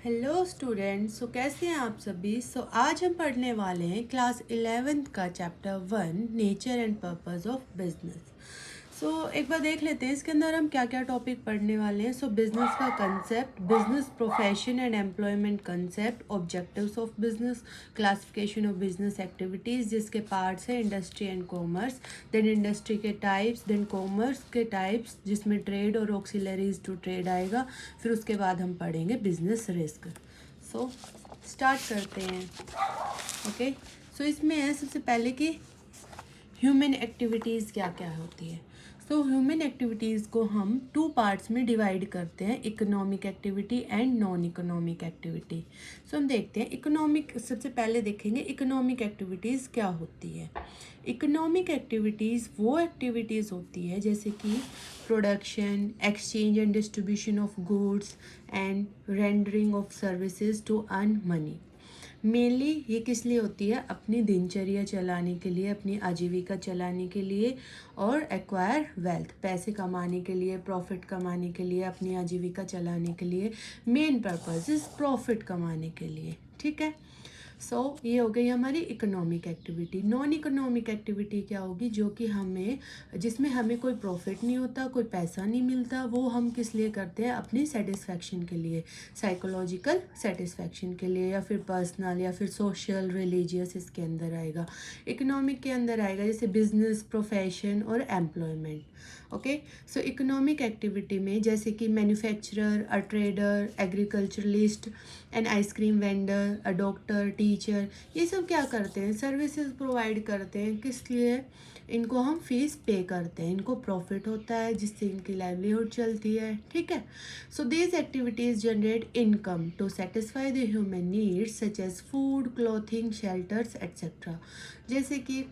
Hello students. कैसे हैं आप सभी। आज हम पढ़ने वाले हैं क्लास 11th का chapter 1 nature and purpose of business. एक बार देख लेते हैं इसके अंदर हम क्या क्या टॉपिक पढ़ने वाले हैं। बिजनेस का concept, business profession and employment concept, objectives of business, classification of business activities जिसके पार्ट्स हैं industry and commerce, then industry के टाइप्स, देन कॉमर्स के टाइप्स जिसमें ट्रेड और ऑक्सिलरीज टू ट्रेड आएगा। फिर उसके बाद हम पढ़ेंगे बिजनेस रिस्क। स्टार्ट करते हैं। ओके, इसमें है सबसे पहले कि ह्यूमन एक्टिविटीज़ क्या क्या होती है। ह्यूमन एक्टिविटीज़ को हम 2 पार्ट्स में डिवाइड करते हैं, economic activity and non economic activity. हम देखते हैं इकोनॉमिक, सबसे पहले देखेंगे इकोनॉमिक एक्टिविटीज़ क्या होती है। इकोनॉमिक एक्टिविटीज़ वो एक्टिविटीज़ होती है जैसे कि production, exchange and distribution of goods and rendering of services to earn money. Mainly ये किस लिए होती है, अपनी दिनचर्या चलाने के लिए, अपनी आजीविका चलाने के लिए और एक्वायर वेल्थ, पैसे कमाने के लिए, प्रॉफिट कमाने के लिए, अपनी आजीविका चलाने के लिए। मेन पर्पस इज प्रॉफिट कमाने के लिए। ठीक है। ये हो गई हमारी economic activity. Non economic activity क्या होगी, जो कि जिसमें हमें कोई प्रॉफिट नहीं होता, कोई पैसा नहीं मिलता। वो हम किस लिए करते हैं, अपनी सेटिस्फैक्शन के लिए, साइकोलॉजिकल सेटिस्फैक्शन के लिए, या फिर पर्सनल या फिर सोशल रिलीजियस इसके अंदर आएगा। इकोनॉमिक के अंदर आएगा जैसे बिजनेस, प्रोफेशन और एम्प्लॉयमेंट। ओके, इकोनॉमिक एक्टिविटी में जैसे कि manufacturer, a trader, agriculturalist, an ice cream vendor, a doctor, teacher, ये सब क्या करते हैं, सर्विसेज प्रोवाइड करते हैं। किस लिए, इनको हम फीस पे करते हैं, इनको प्रॉफिट होता है जिससे इनकी लाइवलीहुड चलती है। ठीक है। These activities generate income to satisfy the human needs such as food, clothing, shelters etcetera. जैसे कि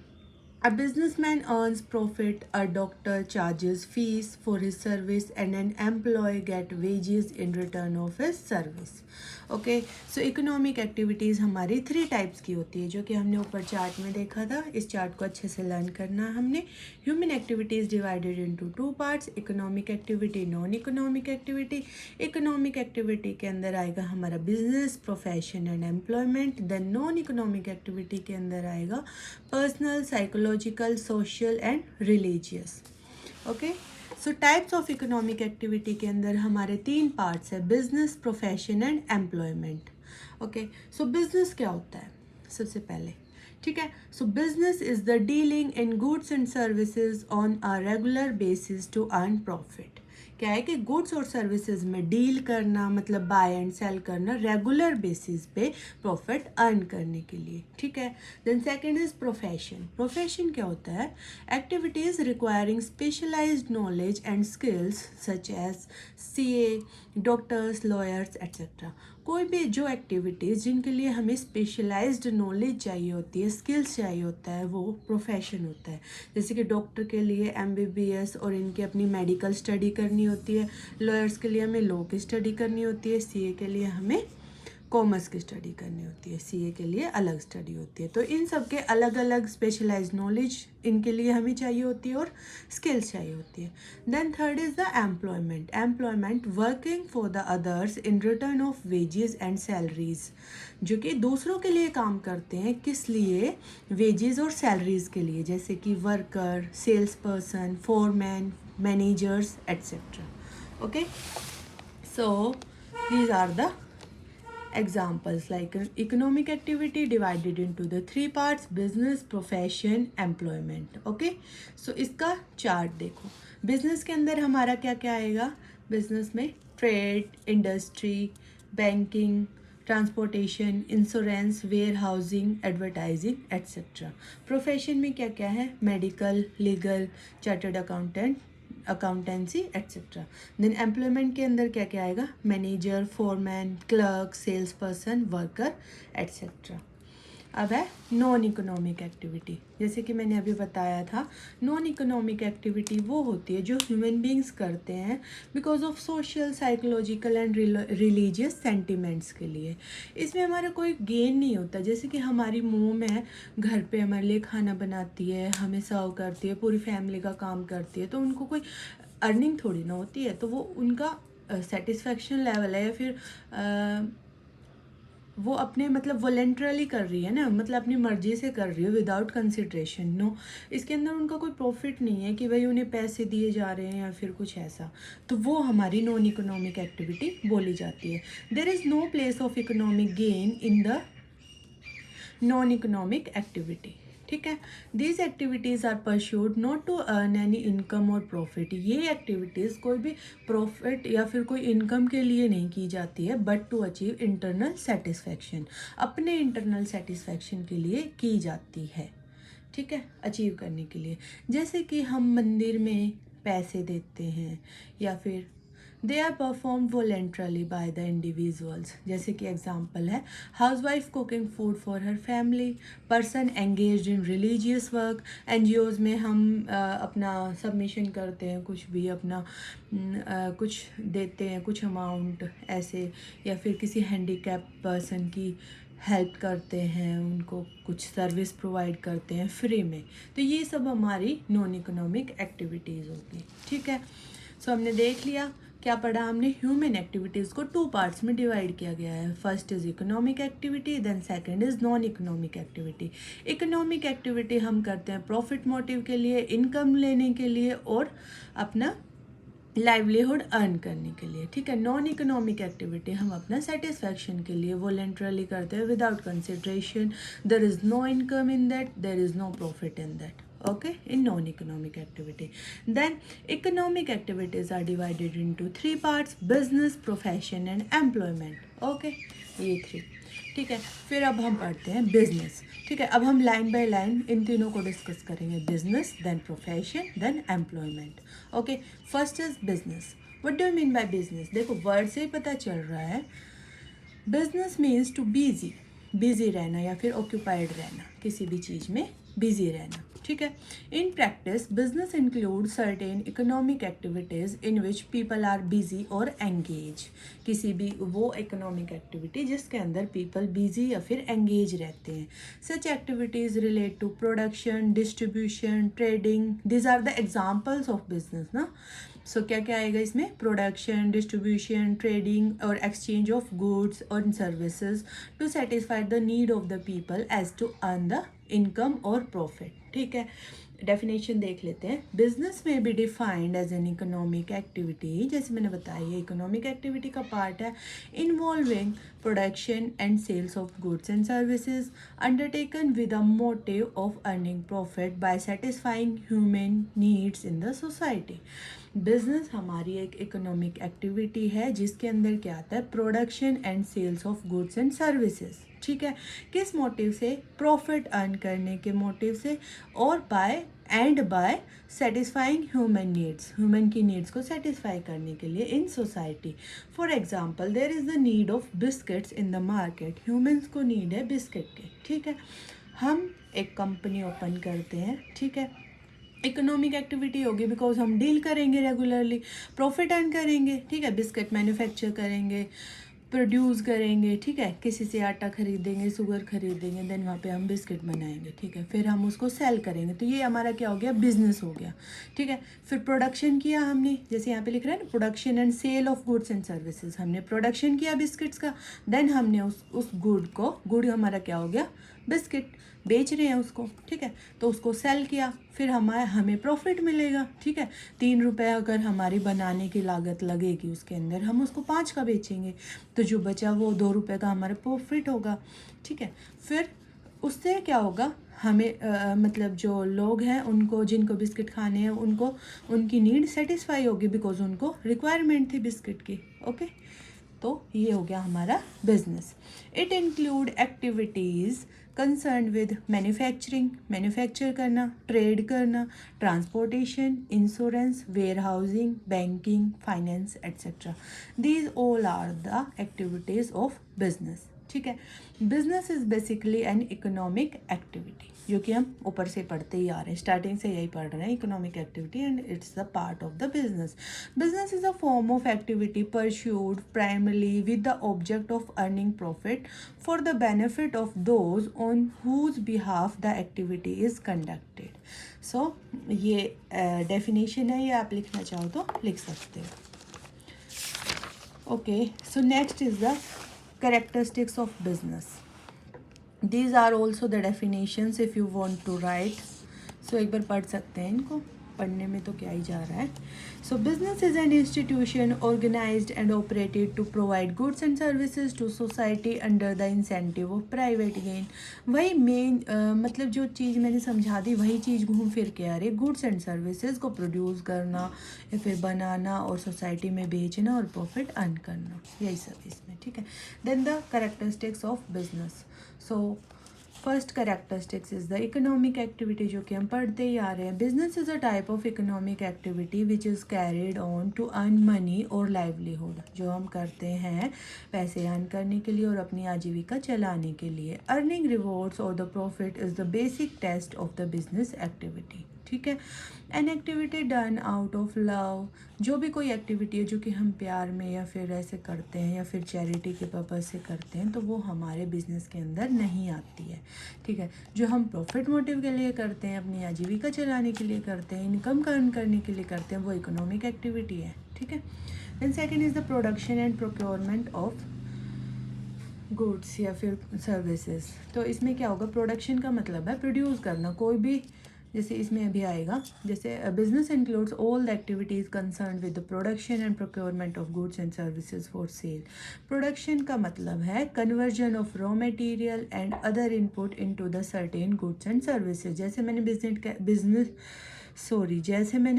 a businessman earns profit, a doctor charges fees for his service, and an employee get wages in return of his service. Okay, economic activities हमारी 3 types की होती है, जो कि हमने ऊपर चार्ट में देखा था। इस चार्ट को अच्छे से लर्न करना हमने। Human activities divided into 2 parts, economic activity, non economic activity. Economic activity के अंदर आएगा हमारा business, profession and employment. Then non economic activity के अंदर आएगा personal, psychological, social and religious. Okay, types of economic activity के अंदर हमारे 3 पार्ट्स है, business, profession and employment. Okay, business क्या होता है सबसे पहले। ठीक है। Business is the dealing in goods and services on a regular basis to earn profit. क्या है कि गुड्स और सर्विसेज में डील करना, मतलब बाय एंड सेल करना रेगुलर बेसिस पे प्रॉफिट अर्न करने के लिए। ठीक है। Then second is profession. Profession क्या होता है, activities requiring specialised knowledge and skills such as CA, doctors, lawyers etcetera. कोई भी जो एक्टिविटीज़ जिनके लिए हमें स्पेशलाइज्ड नॉलेज चाहिए होती है, स्किल्स चाहिए होता है, वो प्रोफेशन होता है। जैसे कि डॉक्टर के लिए एमबीबीएस और इनकी अपनी मेडिकल स्टडी करनी होती है, लॉयर्स के लिए हमें लॉ की स्टडी करनी होती है, सीए के लिए हमें कॉमर्स की स्टडी करनी होती है, सीए के लिए अलग स्टडी होती है। तो इन सब के अलग अलग स्पेशलाइज्ड नॉलेज इनके लिए हमें चाहिए होती है और स्किल्स चाहिए होती है। Then third is the employment. Employment working for the others in return of wages and salaries, जो कि दूसरों के लिए काम करते हैं, किस लिए, वेजेस और सैलरीज के लिए, जैसे कि worker, sales person, foreman, managers etcetera. Okay, these are the examples, like economic activity divided into the 3 parts, business, profession, employment. Okay, इसका चार्ट देखो। बिजनेस के अंदर हमारा क्या क्या आएगा, बिजनेस में trade, industry, banking, transportation, insurance, where housing, advertising etcetera. Profession में क्या क्या है, medical, legal, chartered accountant, accountancy etcetera. Then employment के अंदर क्या क्या आएगा, manager, foreman, clerk, sales person, worker etcetera. अब है नॉन इकोनॉमिक एक्टिविटी। जैसे कि मैंने अभी बताया था, नॉन इकोनॉमिक एक्टिविटी वो होती है जो ह्यूमन बींग्स करते हैं because of social, psychological and religious sentiments के लिए। इसमें हमारा कोई गेन नहीं होता। जैसे कि हमारी मोम है, घर पे हमारे लिए खाना बनाती है, हमें सर्व करती है, पूरी फैमिली का काम करती है, तो उनको कोई अर्निंग थोड़ी ना होती है। तो वो उनका सेटिस्फैक्शन लेवल है, या फिर वो अपने मतलब वॉलेंटरली कर रही है ना, मतलब अपनी मर्जी से कर रही है, विदाउट कंसिड्रेशन। नो, इसके अंदर उनका कोई प्रॉफिट नहीं है कि भाई उन्हें पैसे दिए जा रहे हैं या फिर कुछ ऐसा, तो वो हमारी नॉन इकोनॉमिक एक्टिविटी बोली जाती है। There is no place of economic gain in the non economic activity. ठीक है, these activities are pursued not to earn any income और प्रॉफिट। ये एक्टिविटीज़ कोई भी प्रॉफिट या फिर कोई इनकम के लिए नहीं की जाती है, but to achieve internal satisfaction, अपने इंटरनल सेटिस्फैक्शन के लिए की जाती है। ठीक है, अचीव करने के लिए। जैसे कि हम मंदिर में पैसे देते हैं या फिर they are perform voluntarily by the individuals. जैसे कि एग्जांपल है housewife cooking food for her family, person engaged in religious work. NGOs में हम अपना सबमिशन करते हैं, कुछ भी अपना कुछ देते हैं, कुछ अमाउंट ऐसे, या फिर किसी हैंडीकैप पर्सन की हेल्प करते हैं, उनको कुछ सर्विस प्रोवाइड करते हैं फ्री में। तो ये सब हमारी नॉन इकोनॉमिक एक्टिविटीज़ होगी। ठीक है, सो हमने देख लिया क्या पढ़ा हमने। ह्यूमन एक्टिविटीज़ को 2 पार्ट्स में डिवाइड किया गया है। First is economic activity, then second is non economic activity. Economic activity हम करते हैं प्रॉफिट मोटिव के लिए, इनकम लेने के लिए और अपना लाइवलीहुड अर्न करने के लिए। ठीक है, नॉन इकोनॉमिक एक्टिविटी हम अपना सेटिस्फैक्शन के लिए वॉलेंटरली करते हैं, without consideration. There is no income in that, there is no profit in that. Okay, in non-economic activity. Then economic activities are divided into 3 parts: business, profession and employment. Okay, ये 3। ठीक है, फिर अब हम पढ़ते हैं बिजनेस। ठीक है, अब हम लाइन बाय लाइन इन तीनों को डिस्कस करेंगे, business, then profession, then employment. Okay, first is business. What do you mean by business? देखो वर्ड से ही पता चल रहा है, बिजनेस मीन्स टू बिजी रहना या फिर ऑक्यूपाइड रहना, किसी भी चीज़ में बिजी रहना। ठीक है, in practice business include certain economic activities in which people are busy और एंगेज। किसी भी वो इकोनॉमिक एक्टिविटी जिसके अंदर पीपल बिजी या फिर एंगेज रहते हैं। Such activities relate to production, distribution, trading. These are the examples of business ना। सो क्या क्या आएगा इसमें? प्रोडक्शन, डिस्ट्रीब्यूशन, ट्रेडिंग और एक्सचेंज ऑफ गुड्स और services to satisfy the need of the people as to earn the income और profit. ठीक है, डेफिनेशन देख लेते हैं। बिजनेस में be defined as an economic activity, जैसे मैंने बताया ये इकोनॉमिक एक्टिविटी का पार्ट है, involving production and sales of goods and services undertaken with a motive of earning profit by satisfying human needs in the society. Business हमारी एक economic activity है जिसके अंदर क्या आता है? Production and sales of goods and services. ठीक है, किस मोटिव से? प्रॉफिट अर्न करने के मोटिव से, और by satisfying human needs, human की नीड्स को सेटिस्फाई करने के लिए in society. For example, there is the need of biscuits in the market. Humans को नीड है बिस्किट के। ठीक है, हम एक कंपनी ओपन करते हैं। ठीक है, इकोनॉमिक एक्टिविटी होगी बिकॉज हम डील करेंगे रेगुलरली, प्रॉफिट अर्न करेंगे। ठीक है, बिस्किट मैन्युफैक्चर करेंगे, प्रोड्यूस करेंगे। ठीक है, किसी से आटा खरीदेंगे, शुगर खरीदेंगे, देन वहाँ पे हम बिस्किट बनाएंगे। ठीक है, फिर हम उसको सेल करेंगे। तो ये हमारा क्या हो गया? बिजनेस हो गया। ठीक है, फिर प्रोडक्शन किया हमने, जैसे यहाँ पे लिख रहा है ना, production and sale of goods and services. हमने प्रोडक्शन किया बिस्किट्स का, देन हमने उस गुड हमारा क्या हो गया? बिस्किट बेच रहे हैं उसको। ठीक है, तो उसको सेल किया, फिर हमें प्रॉफिट मिलेगा। ठीक है, 3 रुपये अगर हमारी बनाने की लागत लगेगी उसके अंदर, हम उसको 5 का बेचेंगे, तो जो बचा वो 2 रुपये का हमारा प्रॉफिट होगा। ठीक है, फिर उससे क्या होगा? हमें मतलब जो लोग हैं उनको, जिनको बिस्किट खाने हैं, उनको उनकी नीड सेटिस्फाई होगी बिकॉज उनको रिक्वायरमेंट थी बिस्किट की। ओके, तो ये हो गया हमारा business. It include activities concern with manufacturing, manufacture करना, ट्रेड करना, transportation, insurance, where housing, banking, finance etcetera. These all are the activities of business. ठीक है, business is basically an economic activity, जो कि हम ऊपर से पढ़ते ही आ रहे हैं, स्टार्टिंग से यही पढ़ रहे हैं, economic activity, and it's the part of the business. Business is a form of activity pursued primarily with the object of earning profit for the benefit of those on whose behalf the activity is conducted. So ये definition है, ये आप लिखना चाहो तो लिख सकते हो। Okay, so next is the characteristics of business. These are also the definitions if you want to write. So एक बार पढ़ सकते हैं इनको, पढ़ने में तो क्या ही जा रहा है. So business is an institution organized and operated to provide goods and services to society under the incentive of private gain. वही मेन मतलब जो चीज़ मैंने समझा दी वही चीज़ घूम फिर के आ रही है. गुड्स एंड सर्विसेज को प्रोड्यूस करना या फिर बनाना और सोसाइटी में बेचना और प्रॉफिट अर्न करना, यही सब इसमें. ठीक है. Then the characteristics of business. So first characteristics is the economic activity, जो कि हम पढ़ते ही आ रहे हैं. Business is a type of economic activity which is carried on to earn money और लाइवलीहुड, जो हम करते हैं पैसे अर्न करने के लिए और अपनी आजीविका चलाने के लिए. अर्निंग रिवॉर्ड्स और the profit is the basic test of the business activity. ठीक है. An activity done out of love, जो भी कोई एक्टिविटी है जो कि हम प्यार में या फिर ऐसे करते हैं या फिर चैरिटी के पर्पज़ से करते हैं, तो वो हमारे बिजनेस के अंदर नहीं आती है. ठीक है. जो हम प्रॉफिट मोटिव के लिए करते हैं, अपनी आजीविका चलाने के लिए करते हैं, इनकम अर्न करने के लिए करते हैं, वो इकोनॉमिक एक्टिविटी है. ठीक है. Then second is the production and procurement of goods या फिर सर्विसेज. तो इसमें क्या होगा, प्रोडक्शन का मतलब है प्रोड्यूस करना. कोई भी, जैसे इसमें अभी आएगा, जैसे business includes all the activities concern with the production and procurement of goods and services for sale. Production का मतलब है conversion of raw material and other input into the certain goods and services. जैसे मैंने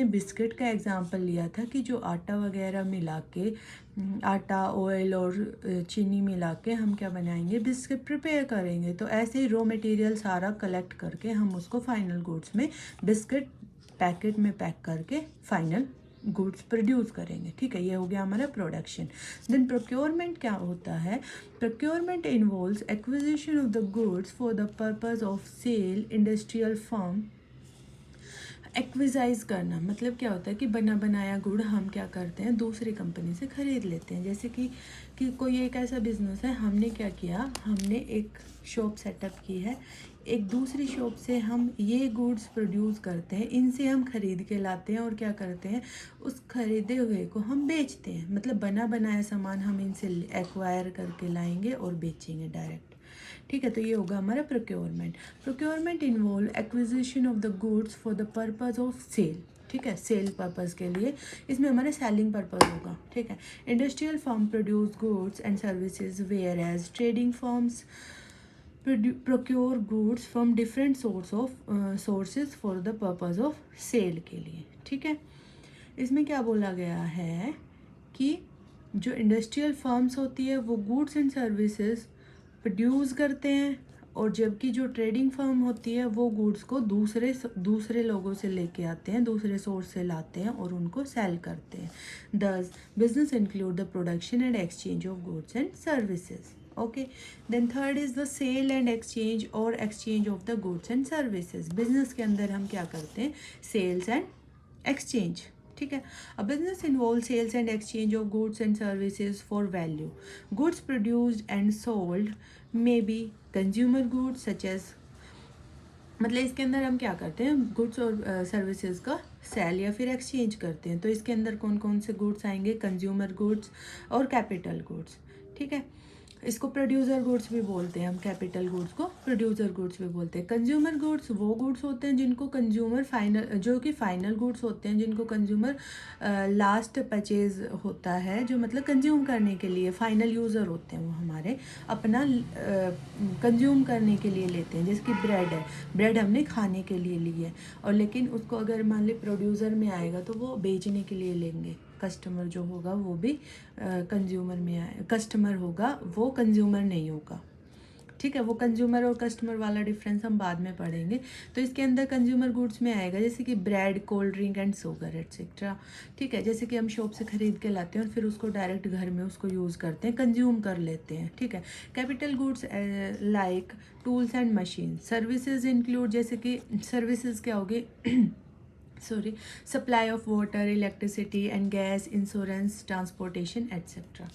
biscuit का example लिया था कि जो आटा वगैरह मिला के, आटा, ऑयल और चीनी मिला के हम क्या बनाएंगे, बिस्किट प्रिपेयर करेंगे. तो ऐसे ही रॉ मटेरियल सारा कलेक्ट करके हम उसको फाइनल गुड्स में, बिस्किट पैकेट में पैक करके फाइनल गुड्स प्रोड्यूस करेंगे. ठीक है. ये हो गया हमारा प्रोडक्शन. देन प्रोक्योरमेंट क्या होता है, procurement involves acquisition of the goods for the purpose of sale. Industrial firm acquires करना मतलब क्या होता है कि बना बनाया गुड़ हम क्या करते हैं, दूसरी कंपनी से ख़रीद लेते हैं. जैसे कि कोई एक ऐसा बिज़नेस है, हमने क्या किया, हमने एक शॉप सेटअप की है, एक दूसरी शॉप से हम ये गुड्स प्रोड्यूस करते हैं, इनसे हम ख़रीद के लाते हैं और क्या करते हैं, उस ख़रीदे हुए को हम बेचते हैं. मतलब बना बनाया सामान हम इनसे एक्वायर करके लाएंगे और बेचेंगे डायरेक्ट. ठीक है. तो ये होगा हमारा procurement. Procurement involve acquisition of the goods for the purpose of sale. ठीक है. सेल पर्पज़ के लिए, इसमें हमारा सेलिंग पर्पज़ होगा. ठीक है. Industrial firm produce goods and services whereas trading firms procure goods from different sources for the purpose of sale के लिए. ठीक है. इसमें क्या बोला गया है कि जो इंडस्ट्रियल फर्म्स होती है वो गुड्स एंड सर्विसेज प्रोड्यूस करते हैं, और जबकि जो ट्रेडिंग फर्म होती है वो गुड्स को दूसरे लोगों से लेके आते हैं, दूसरे सोर्स से लाते हैं और उनको सेल करते हैं. Thus business include the production and exchange of goods and services. Okay. Then third is the sale and exchange और exchange of the goods and services. Business के अंदर हम क्या करते हैं, सेल्स एंड एक्सचेंज. ठीक है. A business involve sales and exchange of goods and services for value. Goods produced and sold may be consumer goods such as, मतलब इसके अंदर हम क्या करते हैं, गुड्स और सर्विसेज का सेल या फिर एक्सचेंज करते हैं. तो इसके अंदर कौन कौन से गुड्स आएंगे, कंज्यूमर गुड्स और कैपिटल गुड्स. ठीक है. इसको प्रोड्यूसर गुड्स भी बोलते हैं हम, कैपिटल गुड्स को प्रोड्यूसर गुड्स भी बोलते हैं. कंज्यूमर गुड्स वो गुड्स होते हैं जिनको कंज्यूमर जो कि फाइनल गुड्स होते हैं, जिनको कंज्यूमर लास्ट परचेज होता है, जो मतलब कंज्यूम करने के लिए फाइनल यूज़र होते हैं, वो हमारे अपना कंज्यूम करने के लिए लेते हैं. जैसे कि ब्रेड है, ब्रेड हमने खाने के लिए ली है, और लेकिन उसको अगर मान ली प्रोड्यूसर में आएगा तो वो बेचने के लिए लेंगे. कस्टमर जो होगा वो भी कंज्यूमर में आए, कस्टमर होगा वो कंज्यूमर नहीं होगा. ठीक है. वो कंज्यूमर और कस्टमर वाला डिफरेंस हम बाद में पढ़ेंगे. तो इसके अंदर कंज्यूमर गुड्स में आएगा जैसे कि bread, cold drink and sugar etcetera. ठीक है. जैसे कि हम शॉप से ख़रीद के लाते हैं और फिर उसको डायरेक्ट घर में उसको यूज़ करते हैं, कंज्यूम कर लेते हैं. ठीक है. Capital goods like tools and machine. Services include, जैसे कि सर्विसेज क्या होगी supply of water, electricity and gas, insurance, transportation, etc.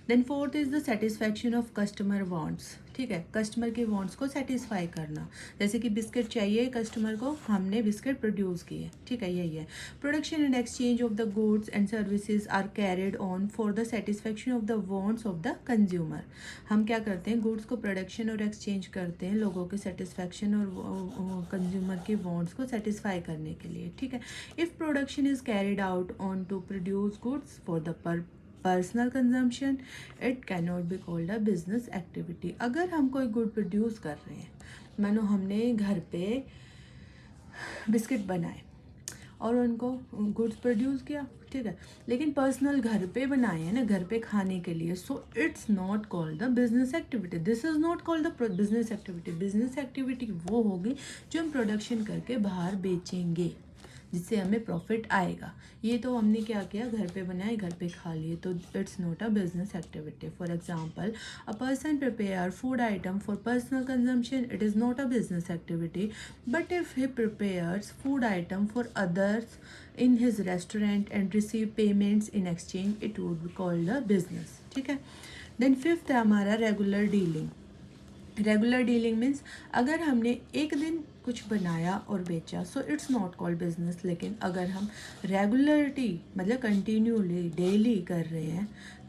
Then fourth is the satisfaction of customer wants. ठीक है, कस्टमर के वांट्स को सेटिस्फाई करना। जैसे कि बिस्किट चाहिए कस्टमर को, हमने बिस्किट प्रोड्यूस किए, ठीक है, यही है। Production and exchange of the goods and services are carried on for the satisfaction of the wants of the consumer. हम क्या करते हैं, गुड्स को प्रोडक्शन और एक्सचेंज करते हैं लोगों के सेटिस्फेक्शन और कंज्यूमर के वांट्स को सेटिस्फाई करने के लिए, ठीक है। If production is carried out on to produce goods for the personal consumption, it can not be called a business activity. अगर हम कोई गुड प्रोड्यूस कर रहे हैं, मानो हमने घर पे बिस्किट बनाए और उनको गुड्स प्रोड्यूस किया, ठीक है, लेकिन पर्सनल घर पे बनाए हैं ना, घर पे खाने के लिए, so it's not called the business activity. This is not called the business activity. Business activity वो होगी जो हम प्रोडक्शन करके बाहर बेचेंगे, जिससे हमें प्रॉफिट आएगा। ये तो हमने क्या किया, घर पे बनाए, घर पे खा लिए, तो it's not a business activity. For example, a person prepare food item for personal consumption, it is not a business activity, but if he prepares food item for others in his restaurant and receive payments in exchange, it would be called a business, ठीक है। Then fifth है हमारा regular dealing. Regular dealing means अगर हमने एक दिन कुछ बनाया और बेचा, सो इट्स नॉट कॉल्ड बिजनेस। लेकिन अगर हम रेगुलरिटी मतलब कंटिन्यूली डेली कर रहे हैं,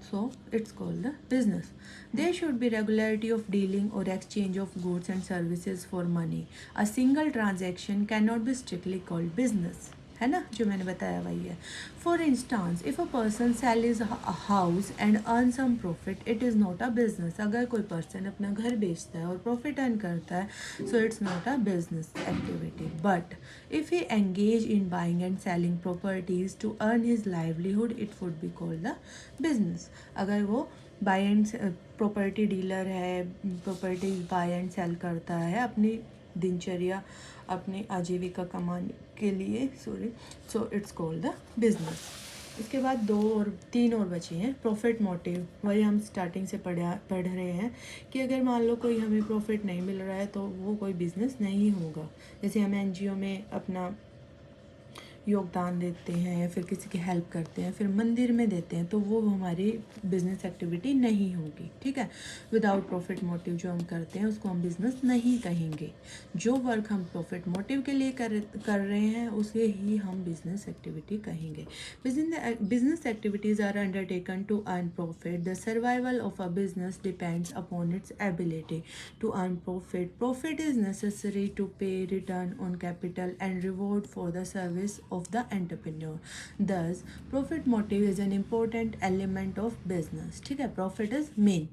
so it's called the business. There should be regularity of dealing और exchange of goods and services for money. A single transaction can not be strictly called business, है ना, जो मैंने बताया वही है। For instance, if a person sell his house and earn some profit, it is not a business. अगर कोई person अपना घर बेचता है और प्रॉफिट अर्न करता है, so it's not a business activity. But if he engage in buying and selling properties to earn his livelihood, it would be called the business. अगर वो बाय एंड प्रॉपर्टी डीलर है, property buy and sale करता है अपनी दिनचर्या, अपनी आजीविका कमाने के लिए, so it's called the business. इसके बाद तीन और बचे हैं। प्रॉफिट मोटिव, वही हम स्टार्टिंग से पढ़ रहे हैं कि अगर मान लो कोई हमें प्रॉफिट नहीं मिल रहा है तो वो कोई बिजनेस नहीं होगा। जैसे हम एनजीओ में अपना योगदान देते हैं या फिर किसी की हेल्प करते हैं, फिर मंदिर में देते हैं, तो वो हमारी बिजनेस एक्टिविटी नहीं होगी, ठीक है। विदाउट प्रॉफिट मोटिव जो हम करते हैं उसको हम बिजनेस नहीं कहेंगे। जो वर्क हम प्रॉफिट मोटिव के लिए कर रहे हैं उसे ही हम बिजनेस एक्टिविटी कहेंगे। Business activities are undertaken to earn profit. The survival of a business depends upon its ability to earn profit. Profit is necessary to pay return on capital and reward for the service of the entrepreneur. Thus, profit motive is an important element of business. ठीक है, profit is main.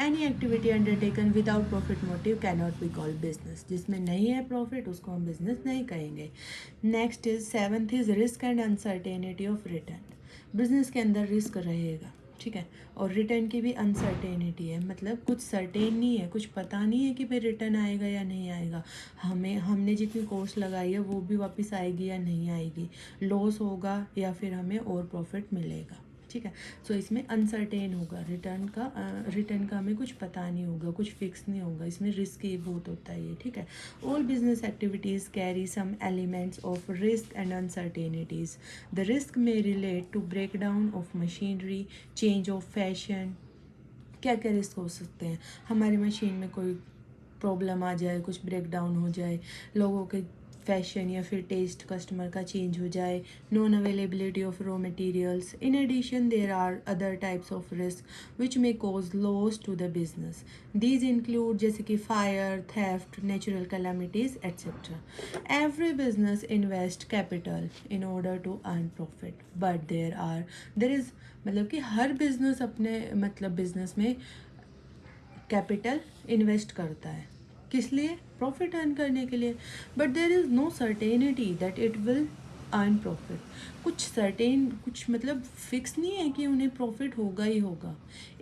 Any activity undertaken without profit motive cannot be called business. जिसमें नहीं है profit उसको हम business नहीं कहेंगे. Next is seventh is risk and uncertainty of return. Business के अंदर risk रहेगा, ठीक है, और रिटर्न की भी अनसर्टेनिटी है, मतलब कुछ सर्टेन नहीं है, कुछ पता नहीं है कि भाई रिटर्न आएगा या नहीं आएगा, हमने जितनी कॉस्ट लगाई है वो भी वापस आएगी या नहीं आएगी, लॉस होगा या फिर हमें और प्रॉफिट मिलेगा, ठीक है। सो इसमें अनसर्टेन होगा, रिटर्न का हमें कुछ पता नहीं होगा, कुछ फिक्स नहीं होगा, इसमें रिस्क ही बहुत होता है ये, ठीक है। All business activities carry some elements of risk and uncertainties. The risk में relate to break down of machinery, change of fashion. क्या क्या रिस्क हो सकते हैं, हमारी मशीन में कोई प्रॉब्लम आ जाए, कुछ ब्रेक डाउन हो जाए, लोगों के फैशन या फिर टेस्ट कस्टमर का चेंज हो जाए, non availability of raw materials. In addition there are other types of risk which may cause loss to the business. These include जैसे कि fire, theft, natural calamities etcetera. Every business invest capital in order to earn profit, but there is मतलब कि हर business अपने मतलब business में capital invest करता है, किस लिए, प्रॉफिट अर्न करने के लिए. But there is no certainty that it will earn profit. कुछ मतलब फिक्स नहीं है कि उन्हें प्रॉफिट होगा ही होगा.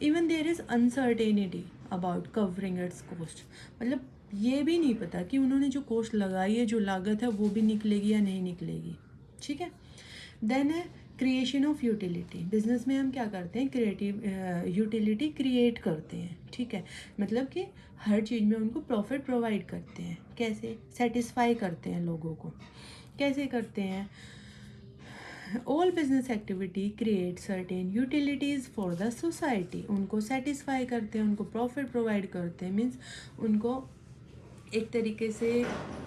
Even there is uncertainty about covering it's cost. मतलब ये भी नहीं पता कि उन्होंने जो कॉस्ट लगाई है, जो लागत है, वो भी निकलेगी या नहीं निकलेगी, ठीक है. देन है क्रिएशन ऑफ यूटिलिटी. बिजनेस में हम क्या करते हैं, क्रिएटिव यूटिलिटी क्रिएट करते हैं, ठीक है. मतलब कि हर चीज़ में उनको प्रॉफिट प्रोवाइड करते हैं. कैसे, सेटिस्फाई करते हैं लोगों को. कैसे करते हैं, all business activity create certain utilities for the society, उनको सेटिस्फाई करते हैं, उनको प्रॉफिट प्रोवाइड करते हैं, मीन्स उनको एक तरीके से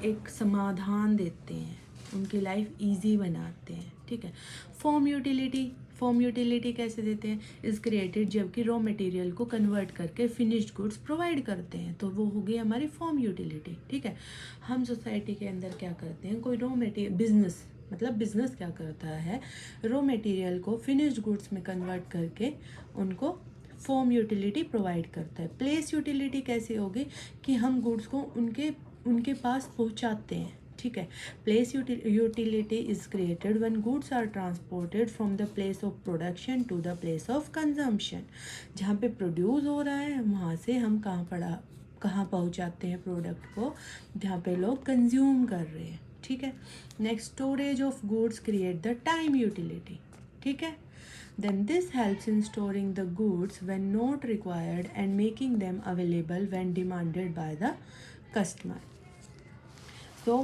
एक समाधान देते हैं, उनकी लाइफ इजी बनाते हैं, ठीक है। फॉर्म यूटिलिटी कैसे देते हैं, इज़ क्रिएटेड जबकि रॉ मटेरियल को कन्वर्ट करके फिनिश्ड गुड्स प्रोवाइड करते हैं, तो वो हो गई हमारी फॉर्म यूटिलिटी, ठीक है। हम सोसाइटी के अंदर क्या करते हैं, कोई रॉ मटेरियल बिजनेस क्या करता है, रॉ मटेरियल को फिनिश्ड गुड्स में कन्वर्ट करके उनको फॉर्म यूटिलिटी प्रोवाइड करता है। प्लेस यूटिलिटी कैसे होगी कि हम गुड्स को उनके पास पहुंचाते हैं, ठीक है। Place utility is created when goods are transported from the place of production to the place of consumption, जहाँ पे प्रोड्यूस हो रहा है वहाँ से हम कहाँ पहुँचाते हैं प्रोडक्ट को, जहाँ पे लोग कंज्यूम कर रहे हैं, ठीक है। Next, storage of goods create the time utility, ठीक है। Then this helps in storing the goods when not required and making them available when demanded by the customer. So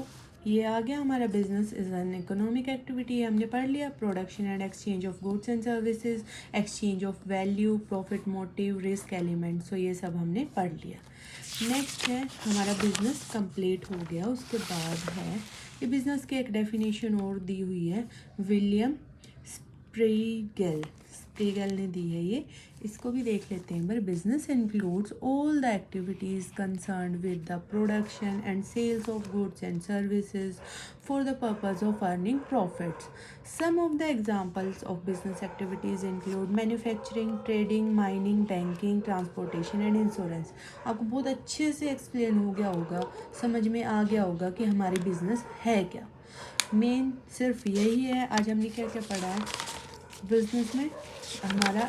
ये आ गया हमारा business is an economic activity, हमने पढ़ लिया। Production and exchange of goods and services, exchange of value, profit motive, risk element, so ये सब हमने पढ़ लिया। नेक्स्ट है हमारा बिजनेस कंप्लीट हो गया। उसके बाद है ये बिजनेस की एक डेफिनेशन और दी हुई है, विलियम स्प्रेगल ने दी है ये, इसको भी देख लेते हैं एक बार। Business includes all the activities concerned with the production and sales of goods and services for the purpose of earning profits. Some of the examples of business activities include manufacturing, trading, mining, banking, transportation and insurance. आपको बहुत अच्छे से explain हो गया होगा, समझ में आ गया होगा कि हमारी बिजनेस है क्या। मेन सिर्फ यही है। आज हमने क्या क्या पढ़ा है बिजनेस में, हमारा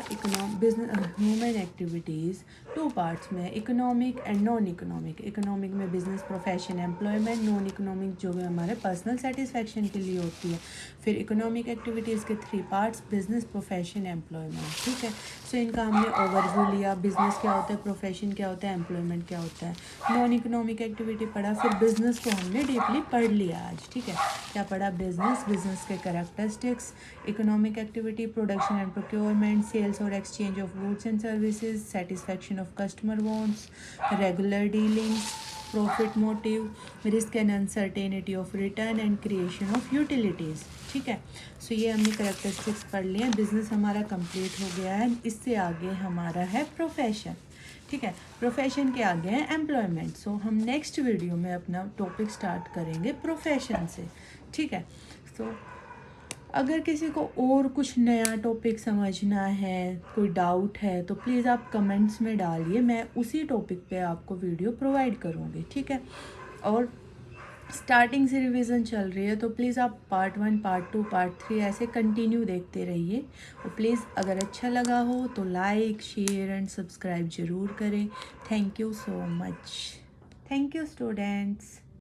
business human activities two parts में, economic and non economic. Economic में business, profession, employment, non economic जो है हमारे पर्सनल सेटिस्फैक्शन के लिए होती है। फिर इकोनॉमिक एक्टिविटीज़ के 3 पार्ट्स, बिजनेस, प्रोफेशन, एम्प्लॉयमेंट, ठीक है। सो इनका हमने ओवरव्यू लिया, बिजनेस क्या होता है, प्रोफेशन क्या होता है, एम्प्लॉयमेंट क्या होता है। नॉन इकोनॉमिक एक्टिविटी पढ़ा, फिर बिजनेस को हमने डीपली पढ़ लिया आज, ठीक है। क्या पढ़ा, बिजनेस के characteristics, economic activity, production and procurement, sales और exchange of goods and services, satisfaction of customer wants, regular dealings, profit motive, risk and uncertainty of return and creation of utilities, ठीक है। सो ये हमने कैरेक्टरिस्टिक्स पढ़ लिए हैं। Business हमारा complete हो गया है। इससे आगे हमारा है प्रोफेशन, ठीक है। प्रोफेशन के आगे है एम्प्लॉयमेंट। सो हम नेक्स्ट वीडियो में अपना टॉपिक स्टार्ट करेंगे प्रोफेशन से, ठीक है। सो अगर किसी को और कुछ नया टॉपिक समझना है, कोई डाउट है, तो प्लीज़ आप कमेंट्स में डालिए, मैं उसी टॉपिक पे आपको वीडियो प्रोवाइड करूँगी, ठीक है। और स्टार्टिंग से रिवीजन चल रही है, तो प्लीज़ आप पार्ट 1, पार्ट 2, पार्ट 3 ऐसे कंटिन्यू देखते रहिए। और प्लीज़ अगर अच्छा लगा हो तो लाइक, शेयर एंड सब्सक्राइब ज़रूर करें। Thank you so much. Thank you students.